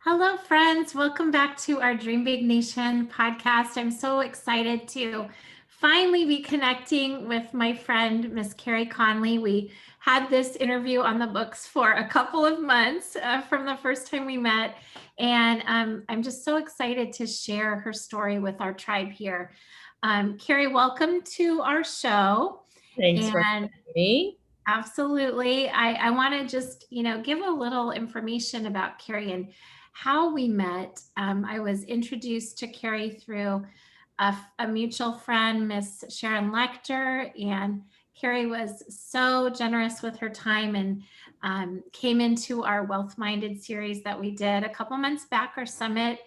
Hello, friends. Welcome back to our Dream Big Nation podcast. I'm so excited to finally be connecting with my friend, Miss Carey Conley. We had this interview on the books for a couple of months from the first time we met. And I'm just so excited to share her story with our tribe here. Carey, welcome to our show. Thanks for And having me. absolutely. I want to just, give a little information about Carey and how we met. I was introduced to Carey through a mutual friend, Miss Sharon Lecter, and Carey was so generous with her time and came into our Wealth Minded series that we did a couple months back, our summit.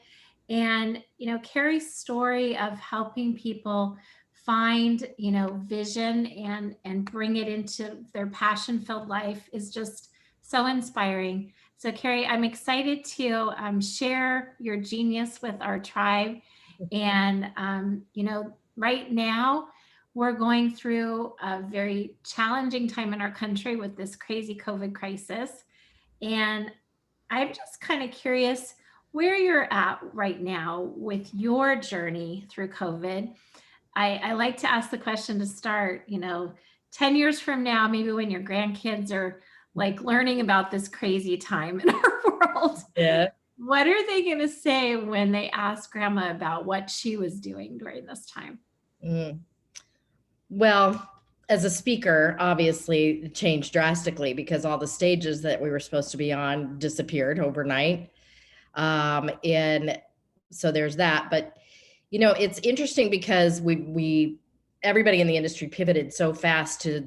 And, Carey's story of helping people find vision and bring it into their passion filled life is just so inspiring. So Carey, I'm excited to share your genius with our tribe. And right now we're going through a very challenging time in our country with this crazy COVID crisis. And I'm just kind of curious where you're at right now with your journey through COVID. I like to ask the question to start, 10 years from now, maybe when your grandkids are like learning about this crazy time in our world, Yeah. what are they going to say when they ask grandma about what she was doing during this time? Mm. Well, as a speaker, obviously it changed drastically because all the stages that we were supposed to be on disappeared overnight. And so there's that. But it's interesting because we everybody in the industry pivoted so fast to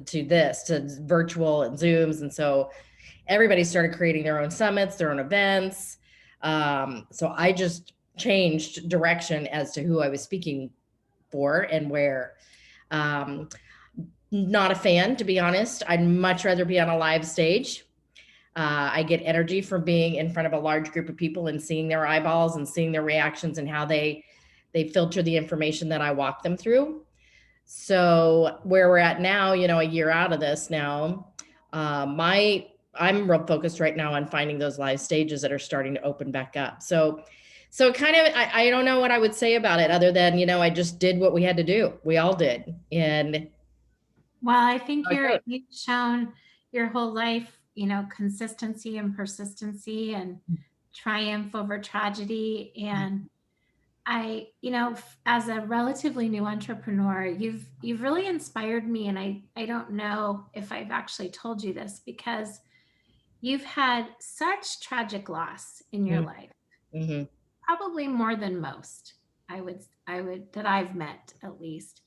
virtual and Zooms, and so everybody started creating their own summits, their own events. So I just changed direction as to who I was speaking for and where. Um, Not a fan, to be honest. I'd much rather be on a live stage. I get energy from being in front of a large group of people and seeing their eyeballs and seeing their reactions and how they filter the information that I walk them through. So where we're at now, a year out of this now, I'm real focused right now on finding those live stages that are starting to open back up. So kind of, I don't know what I would say about it other than, I just did what we had to do. We all did. And Well, I think you've shown your whole life, consistency and persistency and triumph over tragedy. And as a relatively new entrepreneur, you've really inspired me. And I don't know if I've actually told you this because you've had such tragic loss in your life, mm-hmm. probably more than most, I would that I've met at least.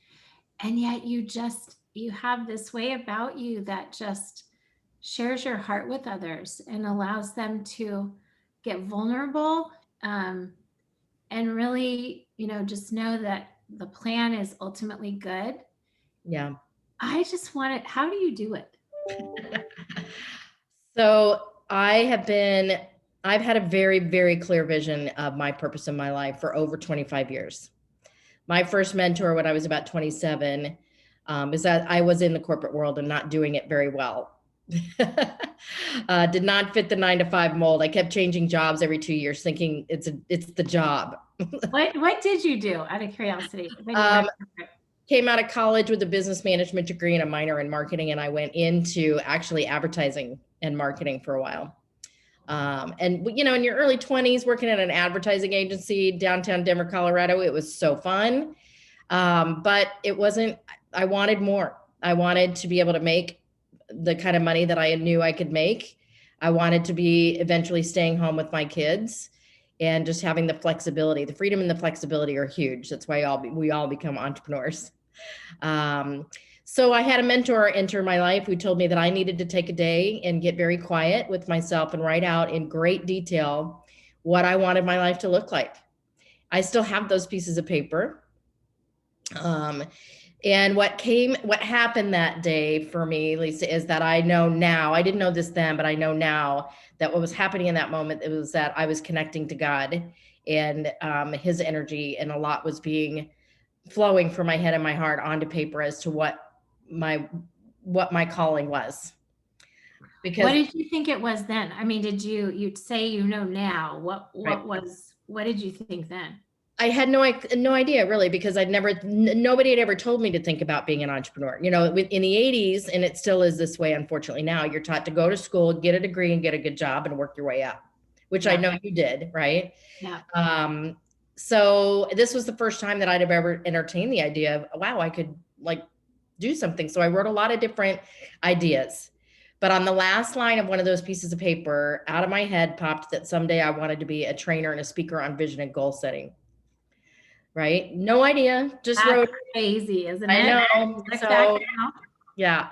And yet you have this way about you that just shares your heart with others and allows them to get vulnerable, and really, just know that the plan is ultimately good. Yeah. I just want it. How do you do it? So I've had a very, very clear vision of my purpose in my life for over 25 years. My first mentor when I was about 27 is that I was in the corporate world and not doing it very well. Did not fit the 9-to-5 mold. I kept changing jobs every 2 years thinking it's the job. What did you do out of curiosity? Came out of college with a business management degree and a minor in marketing, and I went into actually advertising and marketing for a while. And in your early 20s, working at an advertising agency downtown Denver, Colorado, it was so fun. But it wasn't, I wanted more. I wanted to be able to make the kind of money that I knew I could make. I wanted to be eventually staying home with my kids and just having the flexibility. The freedom and the flexibility are huge. That's why we all become entrepreneurs. So I had a mentor enter my life who told me that I needed to take a day and get very quiet with myself and write out in great detail what I wanted my life to look like. I still have those pieces of paper. And what happened that day for me, Lisa, is that I know now, I didn't know this then, but I know now that what was happening in that moment, it was that I was connecting to God and his energy, and a lot was being flowing from my head and my heart onto paper as to what my calling was. What because did you think it was then? I mean, you'd say, now, right, what did you think then? I had no idea really, because nobody had ever told me to think about being an entrepreneur. In the 80s, and it still is this way, unfortunately, now you're taught to go to school, get a degree and get a good job and work your way up, which I Yeah. know you did, right? Yeah. Um, so this was the first time that I'd have ever entertained the idea of, wow, I could like do something. So I wrote a lot of different ideas. But on the last line of one of those pieces of paper, out of my head popped that someday I wanted to be a trainer and a speaker on vision and goal setting. Right? No idea. Just That's wrote. crazy, isn't I it? know. Look back So now. yeah.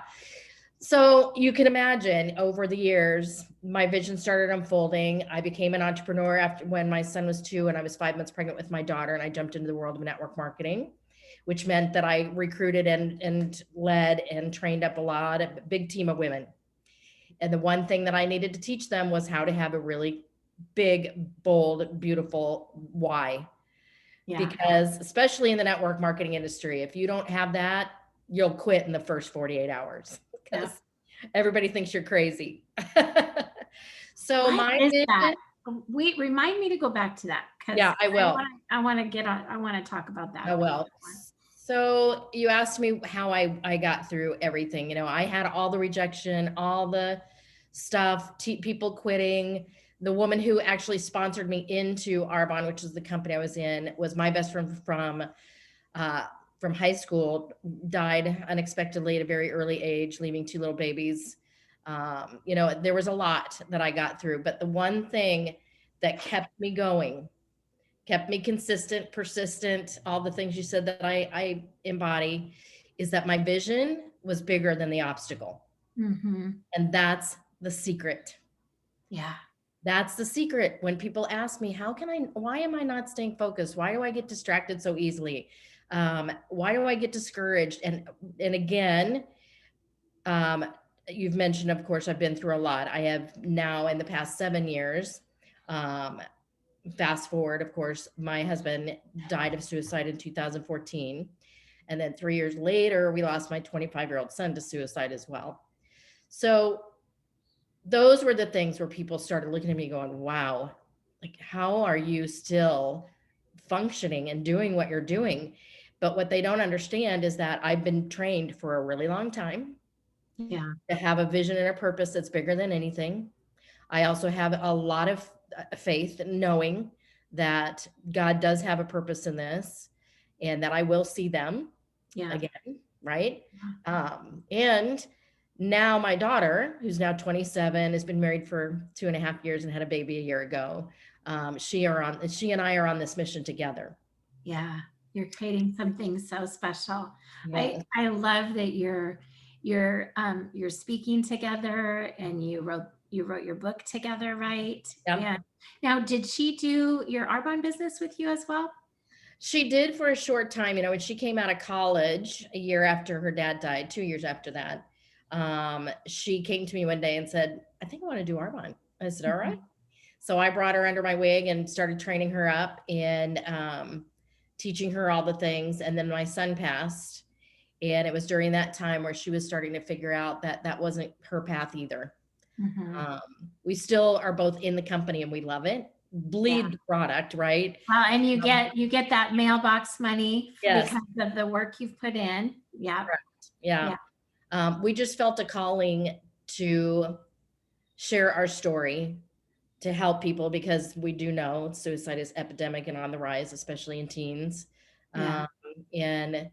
So you can imagine over the years, my vision started unfolding. I became an entrepreneur after when my son was 2 and I was 5 months pregnant with my daughter, and I jumped into the world of network marketing, which meant that I recruited and led and trained up a big team of women. And the one thing that I needed to teach them was how to have a really big, bold, beautiful why. Yeah. Because especially in the network marketing industry, if you don't have that, you'll quit in the first 48 hours Yeah. because everybody thinks you're crazy. So What my is that? vision, Wait, remind me to go back to that, because yeah, I will. I want to get on. I want to talk about that I a little will. bit more. So you asked me how I got through everything. I had all the rejection, all the stuff, people quitting. The woman who actually sponsored me into Arbonne, which is the company I was in, was my best friend uh, from high school, died unexpectedly at a very early age, leaving 2 little babies. There was a lot that I got through, but the one thing that kept me going, kept me consistent, persistent, all the things you said that I embody, is that my vision was bigger than the obstacle. Mm-hmm. And that's the secret. Yeah. That's the secret. When people ask me, why am I not staying focused? Why do I get distracted so easily? Why do I get discouraged? And again, um, you've mentioned, of course, I've been through a lot. I have now in the past 7 years, fast forward, of course, my husband died of suicide in 2014. And then 3 years later, we lost my 25-year-old son to suicide as well. So those were the things where people started looking at me going, wow, like, how are you still functioning and doing what you're doing? But what they don't understand is that I've been trained for a really long time Yeah. to have a vision and a purpose that's bigger than anything. I also have a lot of faith, knowing that God does have a purpose in this and that I will see them Yeah. again, right? And now my daughter, who's now 27, has been married for 2.5 years and had a baby a year ago. She and I are on this mission together. Yeah. You're creating something so special. Yeah. I love that you're speaking together, and you wrote your book together, right? Yeah. And now, did she do your Arbonne business with you as well? She did for a short time, when she came out of college a year after her dad died, 2 years after that. She came to me one day and said, I think I want to do Arbonne. I said, all right. Mhm. So I brought her under my wing and started training her up and teaching her all the things. And then my son passed. And it was during that time where she was starting to figure out that that wasn't her path either. Mhm. Um, we still are both in the company and we love it. Yeah. Bleed product, right? Well, and Um, you get that mailbox money yes. because of the work you've put in. Yeah. Correct. Yeah. Yeah. We just felt a calling to share our story to help people because we do know suicide is epidemic and on the rise, especially in teens. Yeah. Um, and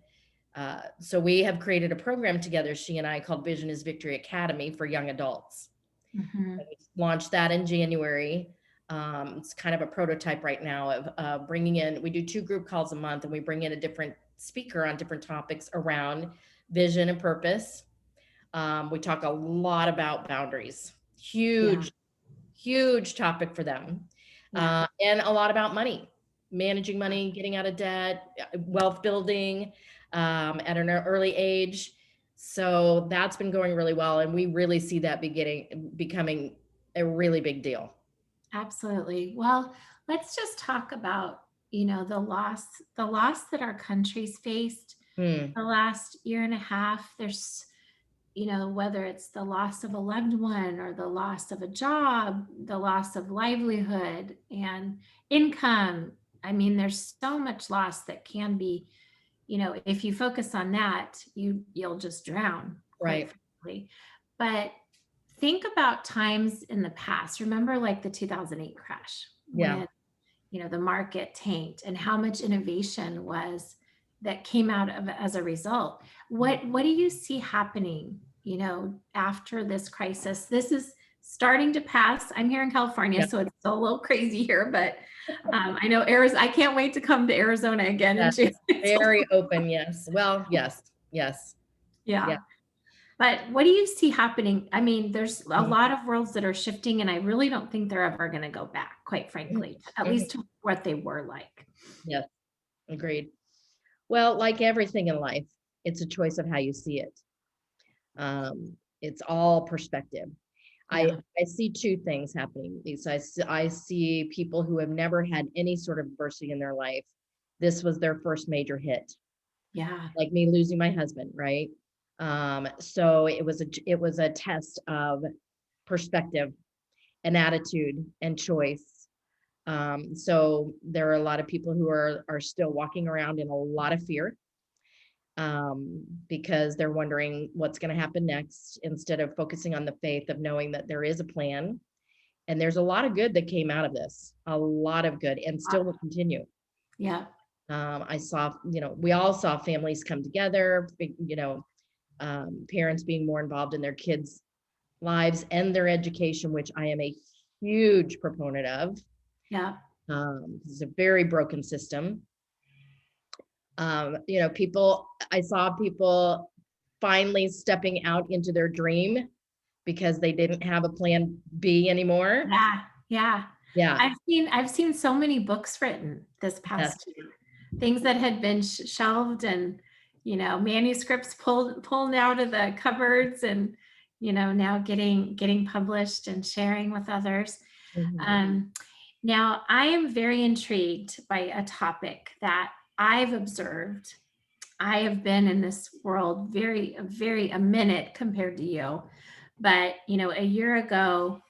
so we have created a program together, she and I, called Vision is Victory Academy for young adults. Mhm. We launched that in January. It's kind of a prototype right now of bringing in, we do 2 group calls a month and we bring in a different speaker on different topics around vision and purpose. We talk a lot about boundaries, Yeah. huge topic for them. Yeah. And a lot about money, managing money, getting out of debt, wealth building at an early age. So that's been going really well. And we really see that becoming a really big deal. Absolutely. Well, let's just talk about, the loss that our country's faced Hmm. the last year and a half. There's whether it's the loss of a loved one or the loss of a job, the loss of livelihood and income. I mean, there's so much loss that can be, if you focus on that, you'll just drown, quite Right. frankly. But think about times in the past. Remember like the 2008 crash Yeah. when, the market tanked and how much innovation was that came out of as a result. What do you see happening, after this crisis? This is starting to pass. I'm here in California, Yeah. so it's still a little crazy here, but I know Arizona. I can't wait to come to Arizona again in Yes. June. Very open. Yes. Well, yes. Yes. Yeah. Yeah. But what do you see happening? I mean, there's a Mhm. lot of worlds that are shifting, and I really don't think they're ever going to go back, quite Mhm. frankly, at Mhm. least to what they were like. Yes. Agreed. Well, like everything in life, it's a choice of how you see it. It's all perspective. I Yeah. I see two things happening, Lisa. I see people who have never had any sort of adversity in their life. This was their first major hit, Yeah. like me losing my husband, right? So it was a test of perspective and attitude and choice. So there are a lot of people who are still walking around in a lot of fear, because they're wondering what's going to happen next instead of focusing on the faith of knowing that there is a plan. And there's a lot of good that came out of this, a lot of good, and still will continue. Yeah. I saw, we all saw families come together, parents being more involved in their kids' lives and their education, which I am a huge proponent of. Yeah. It's a very broken system. I saw people finally stepping out into their dream because they didn't have a plan B anymore. Yeah. Yeah. Yeah. I've seen so many books written this Yes. past year, things that had been shelved and, manuscripts pulled out of the cupboards and, now getting published and sharing with others. Mhm. Um, Now, I am very intrigued by a topic that I've observed. I have been in this world very a minute compared to you. But, a year ago,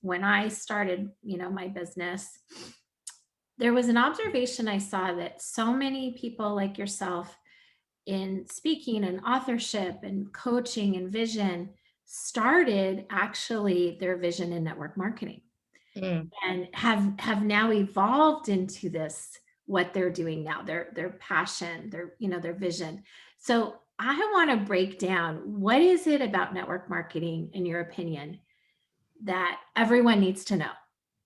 when I started, my business, there was an observation I saw that so many people like yourself in speaking and authorship and coaching and vision started actually their vision in network marketing Mm. and have now evolved into this what they're doing now, their passion, their vision. So I want to break down, what is it about network marketing in your opinion that everyone needs to know?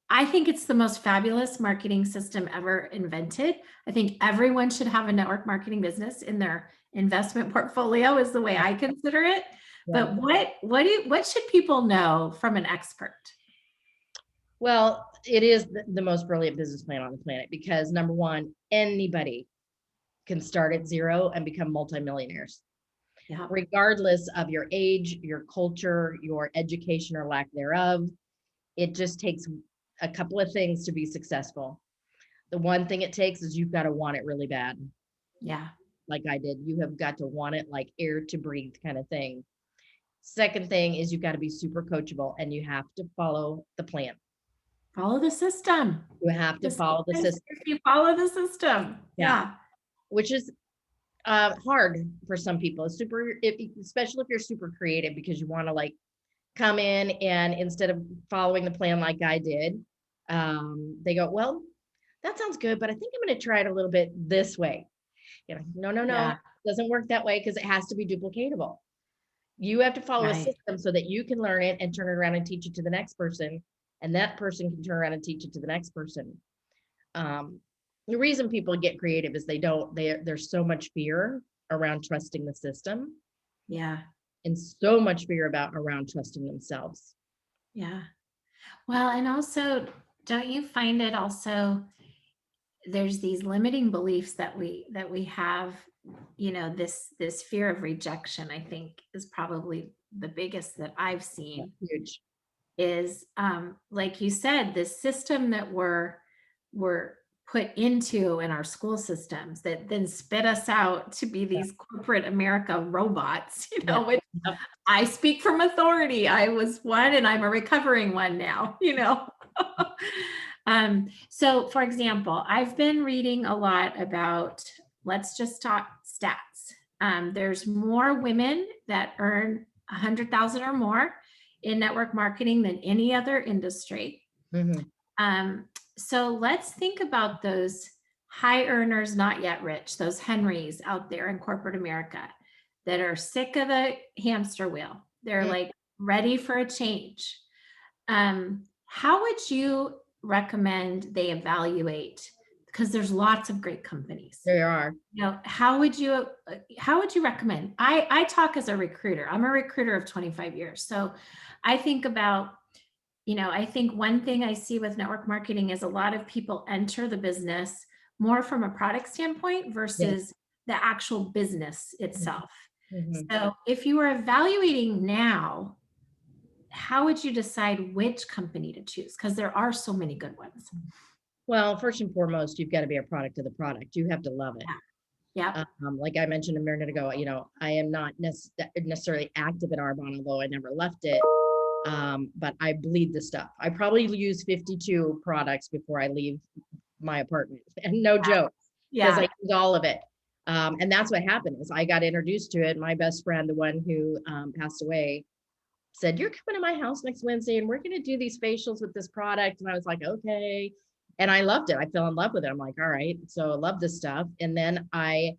I think it's the most fabulous marketing system ever invented. I think everyone should have a network marketing business in their investment portfolio, is the way I consider it. Yeah. But what should people know from an expert? Well, it is the most brilliant business plan on the planet because number one, anybody can start at zero and become multimillionaires, Yeah. regardless of your age, your culture, your education or lack thereof. It just takes a couple of things to be successful. The one thing it takes is you've got to want it really bad, Yeah. like I did. You have got to want it like air to breathe kind of thing. Second thing is you've got to be super coachable and you have to follow the plan. Follow the system. You have to The follow the secret is system. if you follow the system. Yeah. Yeah. Which is hard for some people. It's especially if you're super creative because you want to like come in and instead of following the plan like I did, they go, well, that sounds good, but I think I'm going to try it a little bit this way. No, no, no, Yeah. it doesn't work that way because it has to be duplicatable. You have to follow a Right. system so that you can learn it and turn it around and teach it to the next person. And that person can turn around and teach it to the next person. Um, the reason people get creative is there's so much fear around trusting the system Yeah. and so much fear around trusting themselves. Yeah. Well, and also, don't you find it also there's these limiting beliefs that we have, this fear of rejection, I think is probably the biggest that I've Yeah, seen huge. is like you said, this system that we're put into in our school systems that then spit us out to be Yeah. these corporate America robots, Yeah. which Yep. I speak from authority. I was one and I'm a recovering one now. So for example, I've been reading a lot about, let's just talk stats. There's more women that earn 100,000 or more in network marketing than any other industry. Mhm. Um, so let's think about those high earners, not yet rich, those Henrys out there in corporate America that are sick of the hamster wheel. They're Mm. like ready for a change. How would you recommend they evaluate? Because there's lots of great companies. There are. How would you recommend? I talk as a recruiter. I'm a recruiter of 25 years. So I think about, I think one thing I see with network marketing is a lot of people enter the business more from a product standpoint Yes. versus the actual business itself. Mhm. So if you were evaluating now, how would you decide which company to choose? Because there are so many good ones. Well, first and foremost, you've got to be a product of the product. You have to love it. Yeah. Yep. Like I mentioned a minute ago, I am not necessarily active in Arbonne, although I never left it. But I bleed the stuff. I probably use 52 products before I leave my apartment, and no joke, because I Yeah. use all of it. And that's what happened is I got introduced to it. My best friend, the one who passed away, said, "You're coming to my house next Wednesday and we're going to do these facials with this product." And I was like, okay. And I loved it. I fell in love with it. I'm like, all right. So I love this stuff. And then I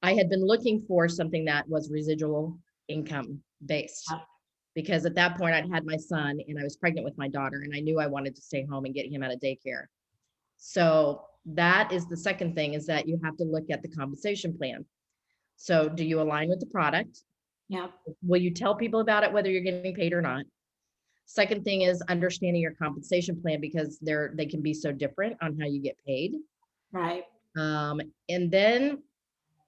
had been looking for something that was residual income based, Yep. because at that point I'd had my son and I was pregnant with my daughter and I knew I wanted to stay home and get him out of daycare. So that is the second thing, is that you have to look at the compensation plan. So do you align with the product? Yep. Will you tell people about it, whether you're getting paid or not? Second thing is understanding your compensation plan, because they can be so different on how you get paid. Right. And then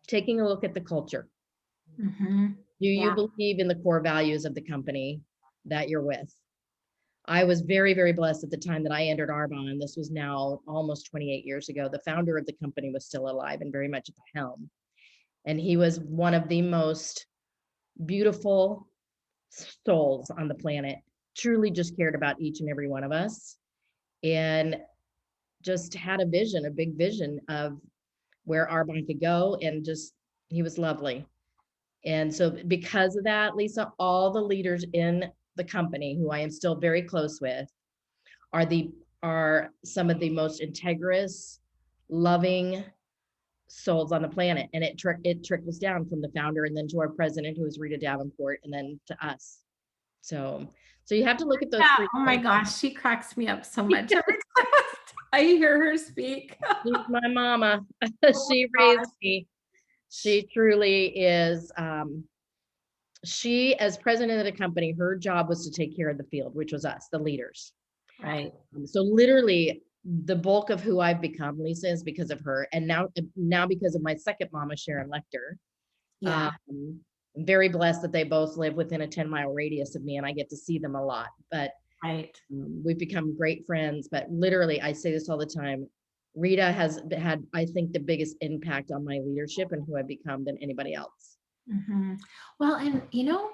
taking a look at the culture. Mm-hmm. Do you Yeah. believe in the core values of the company that you're with? I was very, very blessed at the time that I entered Arbonne, and this was now almost 28 years ago. The founder of the company was still alive and very much at the helm. And he was one of the most beautiful souls on the planet, truly just cared about each and every one of us, and just had a vision, a big vision of where Arbonne could go. And just, he was lovely. And so because of that, Lisa, all the leaders in the company who I am still very close with are some of the most integrous, loving souls on the planet. And it trickles down from the founder and then to our president, who is Rita Davenport, and then to us. So you have to look at those Yeah. three Oh my things. gosh, she cracks me up so much every time I hear her speak. She's my mama. Oh She my raised gosh. me. She truly is. She, as president of the company, her job was to take care of the field, which was us, the leaders. Right. So literally the bulk of who I've become, Lisa, is because of her. And now because of my second mama, Sharon Lecter. Yeah. I'm very blessed that they both live within a 10-mile radius of me and I get to see them a lot. But Right. we've become great friends. But literally, I say this all the time, Rita has had, I think, the biggest impact on my leadership and who I've become than anybody else. Mhm. Well, and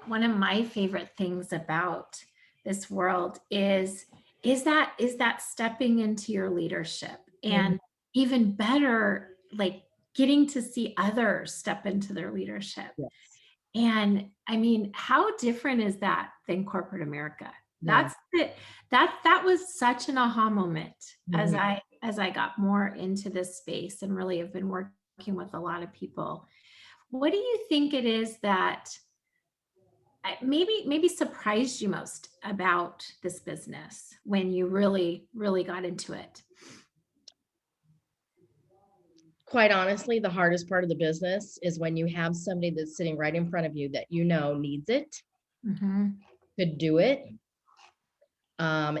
one of my favorite things about this world is that stepping into your leadership, Mhm. and even better, like getting to see others step into their leadership. Yes. And I mean, how different is that than corporate America? Yeah. That's it. That was such an aha moment as Mhm. I got more into this space and really have been working with a lot of people. What do you think it is that maybe surprised you most about this business when you really, really got into it? Quite honestly, the hardest part of the business is when you have somebody that's sitting right in front of you that needs it, Hmm. could do it, um,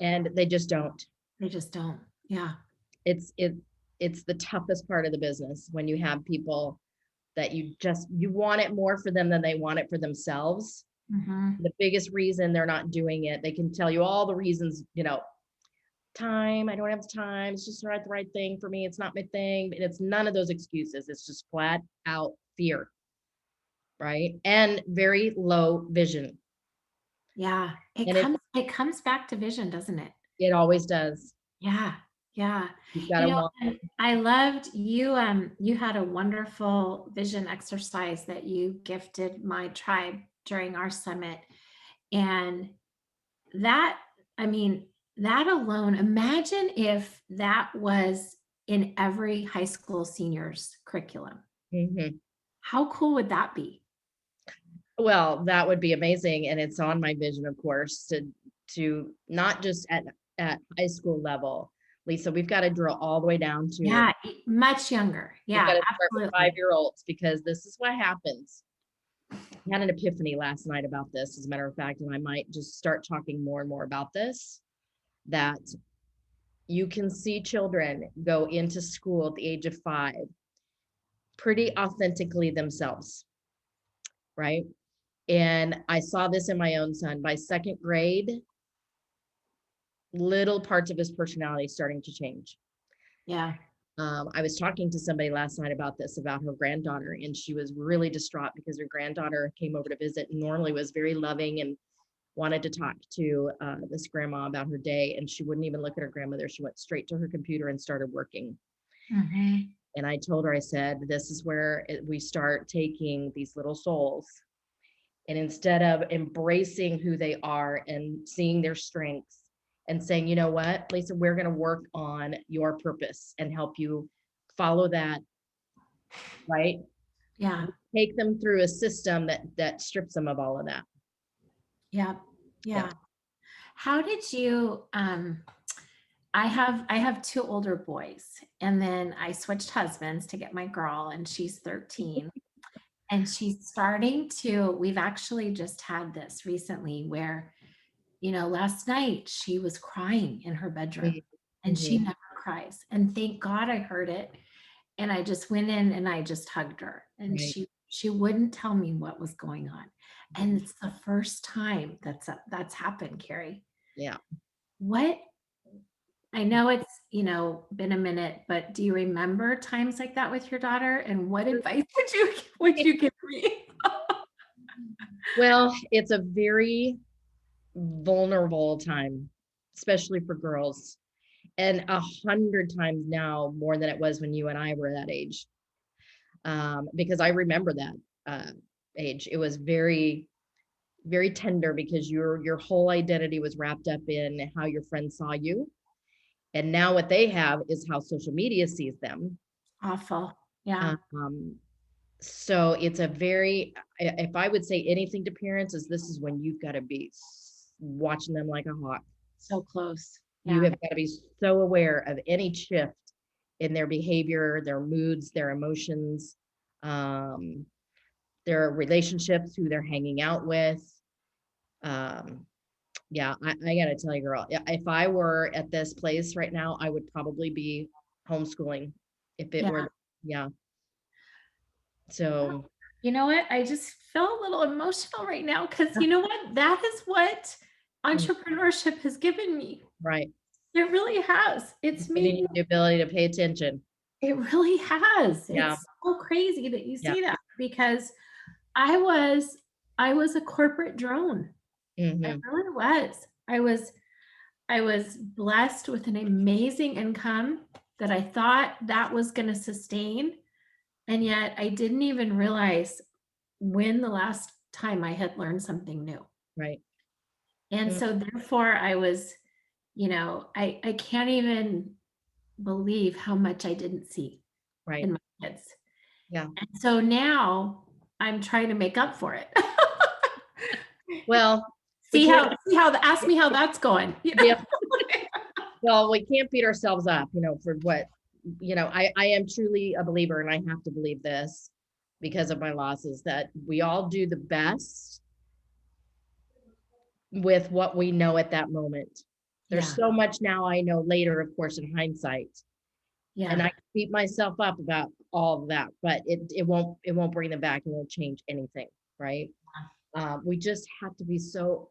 and they just don't. They just don't. Yeah. It's it it's the toughest part of the business when you have people that you want it more for them than they want it for themselves. Hmm. The biggest reason they're not doing it, they can tell you all the reasons, time. I don't have the time. It's just not the right thing for me. It's not my thing. And it's none of those excuses. It's just flat out fear, right? And very low vision. Yeah. And It comes back to vision, doesn't it? it always does. Yeah. Yeah. You've got to want. And I loved you. You had a wonderful vision exercise that you gifted my tribe during our summit. And that, I mean, that alone, imagine if that was in every high school senior's curriculum. Mhm. How cool would that be? Well, that would be amazing. And it's on my vision, of course, to not just at high school level, Lisa, we've got to drill all the way down to, Yeah, much younger. we've got Yeah, to start with absolutely. 5-year-olds, because this is what happens. I had an epiphany last night about this, as a matter of fact, and I might just start talking more and more about this, that you can see children go into school at the age of 5 pretty authentically themselves, right? And I saw this in my own son. By 2nd grade, little parts of his personality starting to change. Yeah. I was talking to somebody last night about this, about her granddaughter, and she was really distraught because her granddaughter came over to visit and normally was very loving and wanted to talk to this grandma about her day. And she wouldn't even look at her grandmother. She went straight to her computer and started working. Mhm. And I told her, I said, this is where we start taking these little souls, and instead of embracing who they are and seeing their strengths and saying, you know what, Lisa, we're going to work on your purpose and help you follow that, right? Yeah. Take them through a system that strips them of all of that. Yeah. Yeah. Yeah. How did you I have 2 older boys, and then I switched husbands to get my girl, and she's 13. And she's starting to we've actually just had this recently where, last night she was crying in her bedroom, and she Mm-hmm. never cries. And thank God I heard it. And I just went in and I just hugged her, and Right. she wouldn't tell me what was going on. And it's the first time that's happened, Carey. Yeah. What I know it's, been a minute, but do you remember times like that with your daughter? And what advice would you give me? Well, it's a very vulnerable time, especially for girls, and 100 times now more than it was when you and I were that age. Because I remember that age. It was very, very tender, because your whole identity was wrapped up in how your friends saw you. And now what they have is how social media sees them. Awful. Yeah. Um, so it's a very, if I would say anything to parents, is this is when you've got to be watching them like a hawk. So close. You Yeah. have got to be so aware of any shift in their behavior, their moods, their emotions, um, their relationships, who they're hanging out with. Um, yeah, I gotta tell you, girl, if I were at this place right now, I would probably be homeschooling if it Yeah. were, yeah. So, You know what? I just feel a little emotional right now because you know what? That is what mm, entrepreneurship has given me. right. It really has. It's Giving made you me, the ability to pay attention. it really has. Yeah. It's so crazy that you Yeah. say that because I was I was a corporate drone. I Hmm. really was. I was blessed with an amazing income that I thought that was going to sustain, and yet I didn't even realize when the last time I had learned something new. Right. And Mm, so therefore I was, I can't even believe how much I didn't see right. in my kids. Yeah. And so now I'm trying to make up for it. Well, we see can't, how ask me how that's going. yeah. Well, we can't beat ourselves up, for what, I am truly a believer, and I have to believe this because of my losses, that we all do the best with what we know at that moment. There's Yeah. so much now I know later, of course, in hindsight, and Yeah. I beat myself up about all of that, but it won't bring them back. It won't change anything, right? We just have to be so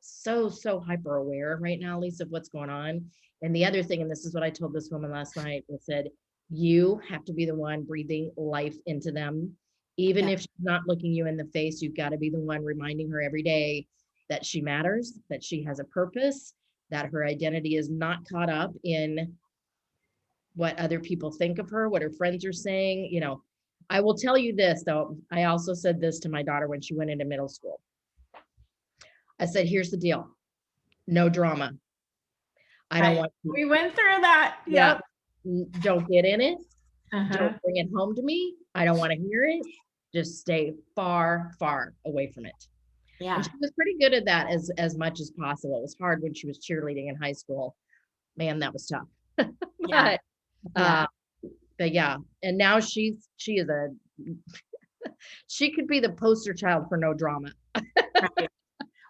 hyper aware right now, Lisa, of what's going on. And the other thing, and this is what I told this woman last night, I said, you have to be the one breathing life into them. Even Yeah. if she's not looking you in the face, you've got to be the one reminding her every day that she matters, that she has a purpose, that her identity is not caught up in what other people think of her, what her friends are saying. I will tell you this though. I also said this to my daughter when she went into middle school. I said, here's the deal. No drama. I don't Right. want you. We went through that. Yeah. Yep. Don't get in it. Uh-huh. Don't bring it home to me. I don't want to hear it. Just stay far, far away from it. And Yeah. she was pretty good at that as much as possible. It was hard when she was cheerleading in high school. Man, that was tough. Yeah. but Yeah. uh but yeah. And now she is she could be the poster child for no drama. Right.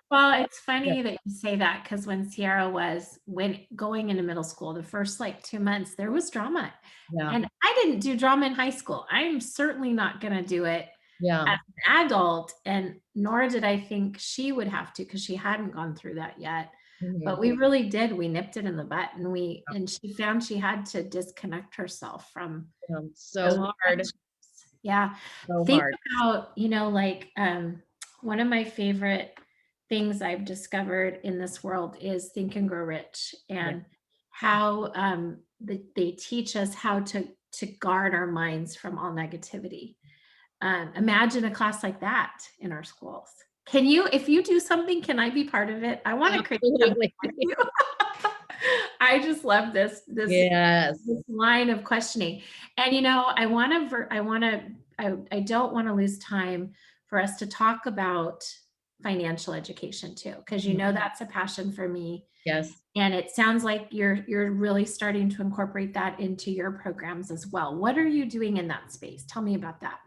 Well, it's Yeah. funny that you say that because when Sierra was when going into middle school, the first like 2 months, there was drama. Yeah. And I didn't do drama in high school. I'm certainly not going to do it Yeah. as an adult. And nor did I think she would have to because she hadn't gone through that yet. But Mhm. we really did. We nipped it in the butt and she found she had to disconnect herself from those So hard. relationships. Yeah. So Think hard. about, like one of my favorite things I've discovered in this world is Think and Grow Rich Yeah. and how they teach us how to guard our minds from all negativity. Imagine a class like that in our schools. Can you, if you do something, can I be part of it? I want to create something Absolutely. with you. I just love Yes. this line of questioning. And I don't want to lose time for us to talk about financial education too, because that's a passion for me. Yes. And it sounds like you're really starting to incorporate that into your programs as well. What are you doing in that space? Tell me about that.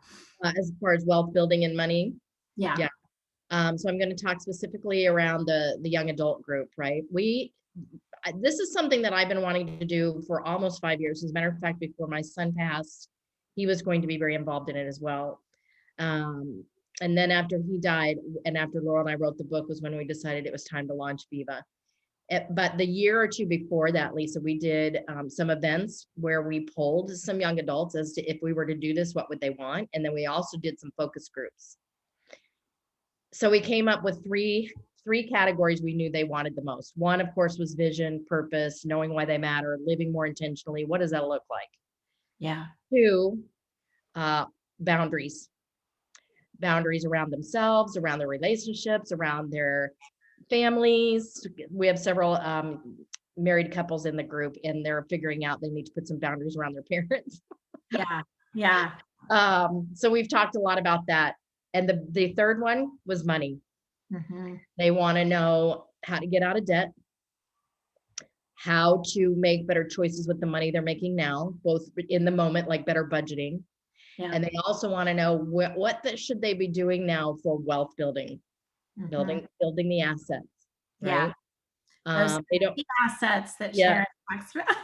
As far as wealth building and money. Yeah. Yeah. So I'm going to talk specifically around the young adult group, right? This is something that I've been wanting to do for almost 5 years. As a matter of fact, before my son passed, he was going to be very involved in it as well. Um, and then after he died, and after Laurel and I wrote the book, was when we decided it was time to launch Viva. But the year or two before that, Lisa, we did some events where we polled some young adults as to if we were to do this, what would they want? And then we also did some focus groups. So we came up with three categories we knew they wanted the most. One, of course, was vision, purpose, knowing why they matter, living more intentionally. What does that look like? Yeah. Two, uh, boundaries. Boundaries around themselves, around their relationships, around their families. We have several married couples in the group, and they're figuring out they need to put some boundaries around their parents. Yeah. Yeah. So we've talked a lot about that. And the third one was money. Mhm. They want to know how to get out of debt, how to make better choices with the money they're making now, both in the moment, like better budgeting. Yeah. And they also want to know should they be doing now for wealth building, Mhm. building the assets, Yeah. right? Those They don't, assets that yeah, Sharon talks about.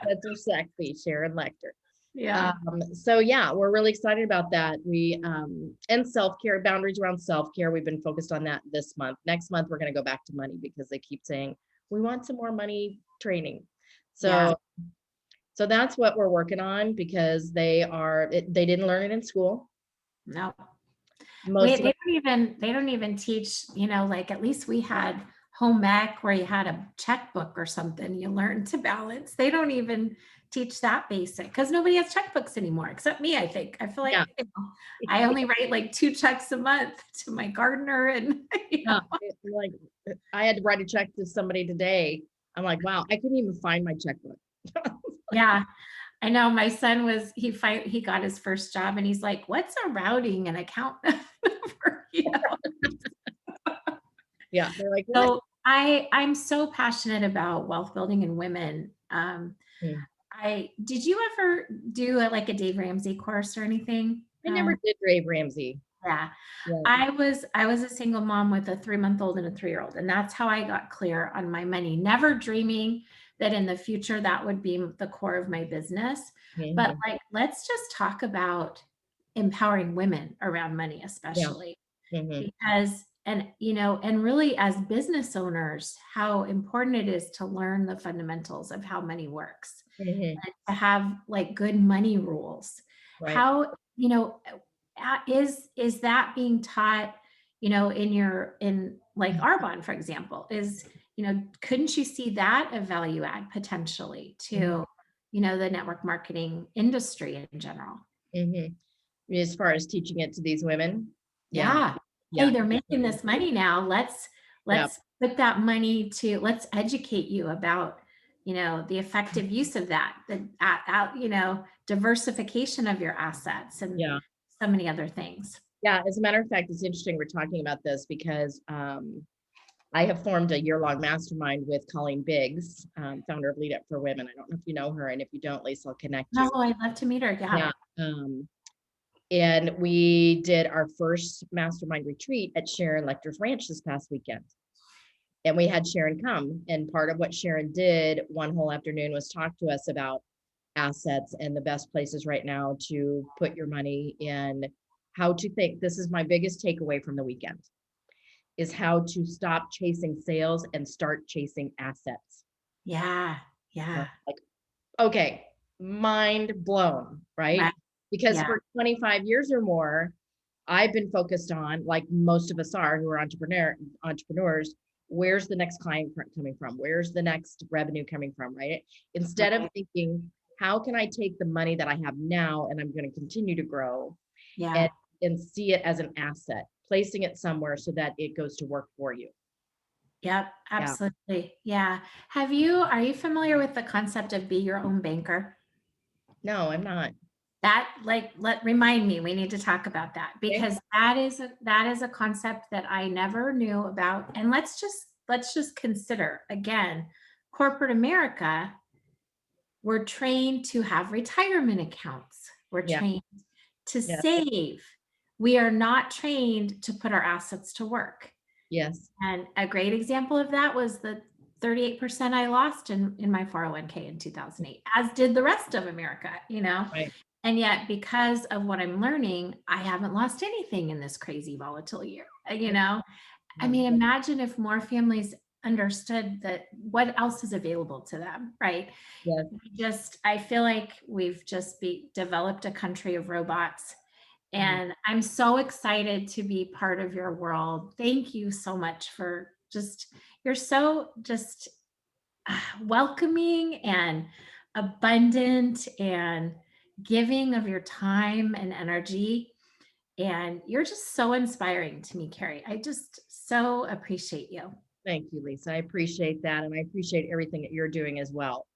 that's are sexy, Sharon Lecter. Yeah. So yeah, we're really excited about that. And self-care, boundaries around self-care. We've been focused on that this month. Next month, we're going to go back to money because they keep saying, we want some more money training. Yeah. So that's what we're working on because they didn't learn it in school. No. Most of it. They don't even teach, like at least we had home ec where you had a checkbook or something. You learned to balance. They don't even teach that basic because nobody has checkbooks anymore except me, I think. I feel Yeah. like I only write like 2 checks a month to my gardener and Yeah. Like I had to write a check to somebody today. I'm like, wow, I couldn't even find my checkbook. yeah. I know my son he got his first job and he's like, "What's a routing and account number?" Yeah. They're like, what? So I'm so passionate about wealth building in women. Hmm. I did you ever do like a Dave Ramsey course or anything? I never did Dave Ramsey. Yeah. Yeah. I was a single mom with a 3-month-old and a 3-year-old, and that's how I got clear on my money, never dreaming that in the future that would be the core of my business. But Mhm. like, let's just talk about empowering women around money, Yeah. especially Mhm. because and really as business owners, how important it is to learn the fundamentals of how money works, Mhm. to have like good money rules. Right. How, is that being taught, in like Arbonne, for example, couldn't you see that a value add potentially Mhm. to, the network marketing industry in general? Mhm. As far as teaching it to these women? Yeah. Yeah. Hey, Yeah. they're making Definitely. this money now. Let's Yeah. let's put that money to let's educate you about, the effective use of that, diversification of your assets and Yeah. so many other things. Yeah. As a matter of fact, it's interesting we're talking about this because I have formed a year-long mastermind with Colleen Biggs, founder of Lead Up for Women. I don't know if you know her, and if you don't, Lisa, I'll connect No, you. I'd love to meet her. Yeah. Yeah. And we did our first mastermind retreat at Sharon Lecter's Ranch this past weekend. And we had Sharon come. And part of what Sharon did one whole afternoon was talk to us about assets and the best places right now to put your money in, how to think. This is my biggest takeaway from the weekend, is how to stop chasing sales and start chasing assets. Yeah. Yeah. Like, okay, mind blown, right? Right. Because Yeah. for 25 years or more, I've been focused on, like most of us are who are entrepreneurs, where's the next client coming from? Where's the next revenue coming from, right? Instead of Right. thinking, how can I take the money that I have now and I'm going to continue to grow Yeah. and see it as an asset, placing it somewhere so that it goes to work for you. Yep. Yeah. Absolutely. Yeah. Are you familiar with the concept of be your own banker? No, I'm not. That remind me, we need to talk about that Okay. because that is a concept that I never knew about. And let's just consider again, corporate America, we're trained to have retirement accounts. We're Yeah. trained to Yeah. save. We are not trained to put our assets to work. Yes. And a great example of that was the 38% I lost in my 401k in 2008, as did the rest of America, Right. And yet, because of what I'm learning, I haven't lost anything in this crazy volatile year, I Yeah. mean, imagine if more families understood that what else is available to them, right? Yes. I feel like we've just developed a country of robots. Mhm. And I'm so excited to be part of your world. Thank you so much for you're so just welcoming and abundant and giving of your time and energy. And you're just so inspiring to me, Carey. I just so appreciate you. Thank you, Lisa. I appreciate that. And I appreciate everything that you're doing as well.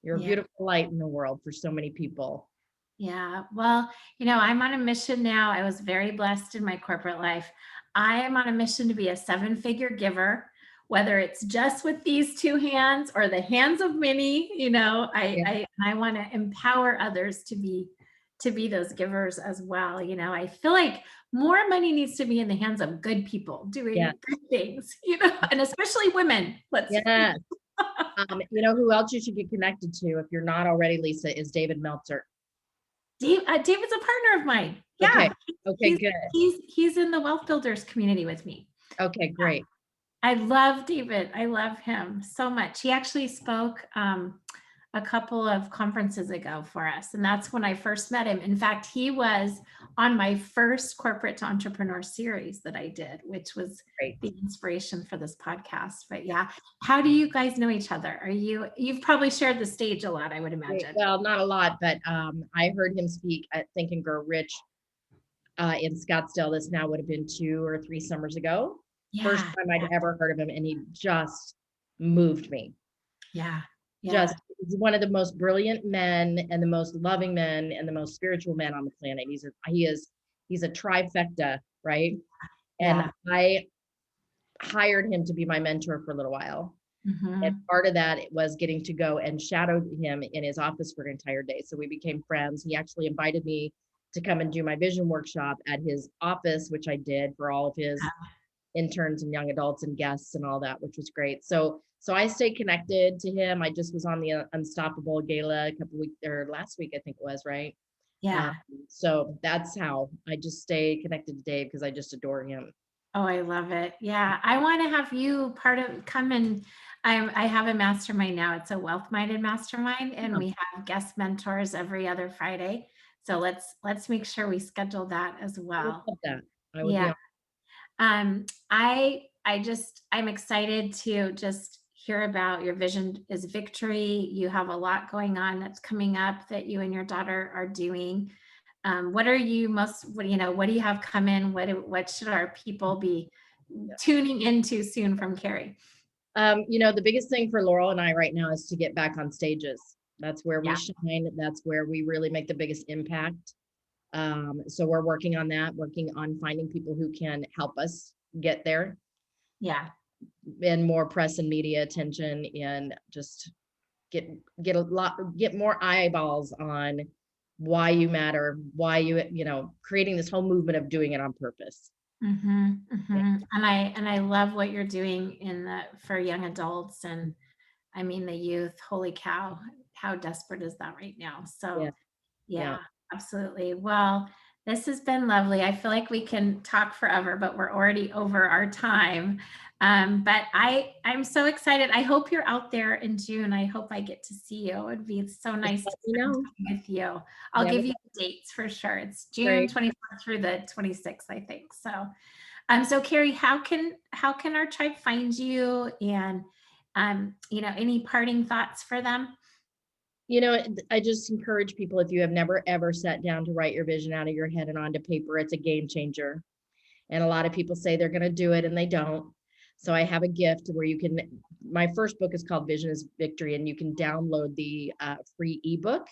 You're a Yeah. beautiful light in the world for so many people. Yeah. Well, I'm on a mission now. I was very blessed in my corporate life. I am on a mission to be a seven-figure giver, whether it's just with these two hands or the hands of many, Yeah. I want to empower others to be those givers as well. I feel like more money needs to be in the hands of good people Yeah. doing good things, and especially women. Let's Yes. You know who else you should get connected to if you're not already, Lisa, is David Meltzer. David's a partner of mine. Okay. Yeah, Okay, he's good. he's in the Wealth Builders community with me. Okay, great. I love David. I love him so much. He actually spoke a couple of conferences ago for us, and that's when I first met him. In fact, he was on my first corporate to entrepreneur series that I did, which was Great. the inspiration for this podcast. But yeah, how do you guys know each other? You've probably shared the stage a lot, I would imagine. Well, not a lot, but I heard him speak at Think and Grow Rich in Scottsdale. This now would have been 2 or 3 summers ago. First Yeah, time I'd ever heard of him, and he just moved me. yeah, yeah, Just he's one of the most brilliant men and the most loving men and the most spiritual men on the planet. He's a trifecta, right? And yeah. I hired him to be my mentor for a little while. And Hmm. part of that was getting to go and shadow him in his office for an entire day. So we became friends. He actually invited me to come and do my vision workshop at his office, which I did for all of his interns and young adults and guests and all that, which was great. So I stay connected to him. I just was on the Unstoppable Gala a couple weeks or last week, I think it was, right? Um, Yeah. so that's how I just stay connected to Dave because I just adore him. Oh, I love it. Yeah. I want to have you part of come and I have a mastermind now. It's a wealth minded mastermind and Yeah, we have guest mentors every other Friday. So let's make sure we schedule that as I would well. love that. I would Yeah. be I'm excited to just hear about your vision is victory. You have a lot going on that's coming up that you and your daughter are doing. What are you most, what do you have coming? What should our people be tuning into soon from Carey? The biggest thing for Laurel and I right now is to get back on stages. That's where we Yeah. shine. That's where we really make the biggest impact. So we're working on that, working on finding people who can help us get there Yeah. and more press and media attention and just get get more eyeballs on why you matter, why creating this whole movement of doing it on purpose. Mhm, Yeah, mhm. And I love what you're doing in the for young adults and I mean the youth. Holy cow, how desperate is that right now? yeah, So yeah. yeah, absolutely. Well, this has been lovely. I feel like we can talk forever, but we're already over our time. But I'm so excited. I hope you're out there in June. I hope I get to see you. It'd be so Just nice to let me spend know. time with you. I'll Yeah, give you the dates for sure. It's June great. 24th through the 26th, I think. So, so Carrie, how can our tribe find you? And any parting thoughts for them? I just encourage people, if you have never ever sat down to write your vision out of your head and onto paper, it's a game changer. And a lot of people say they're going to do it and they don't. So I have a gift where my first book is called Vision is Victory, and you can download the free ebook.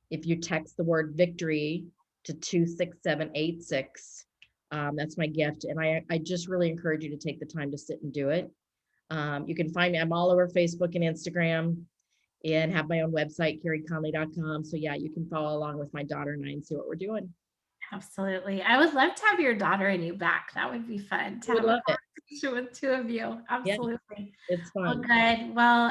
If you text the word victory to 26786, that's my gift. And I just really encourage you to take the time to sit and do it. You can find me, I'm all over Facebook and Instagram and have my own website, careyconley.com. So yeah, you can follow along with my daughter and I and see what we're doing. Absolutely. I would love to have your daughter and you back. That would be fun to I would have a love it. conversation with two of you. Yeah, Absolutely. it's Well, fun. good. Well,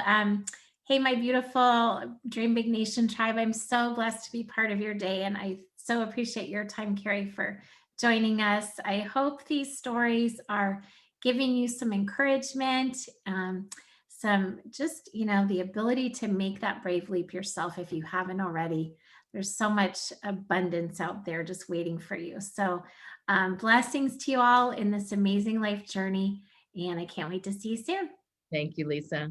hey, my beautiful Dream Big Nation tribe, I'm so blessed to be part of your day. And I so appreciate your time, Carrie, for joining us. I hope these stories are giving you some encouragement, some just, the ability to make that brave leap yourself if you haven't already. There's so much abundance out there just waiting for you. So, blessings to you all in this amazing life journey. And I can't wait to see you soon. Thank you, Lisa.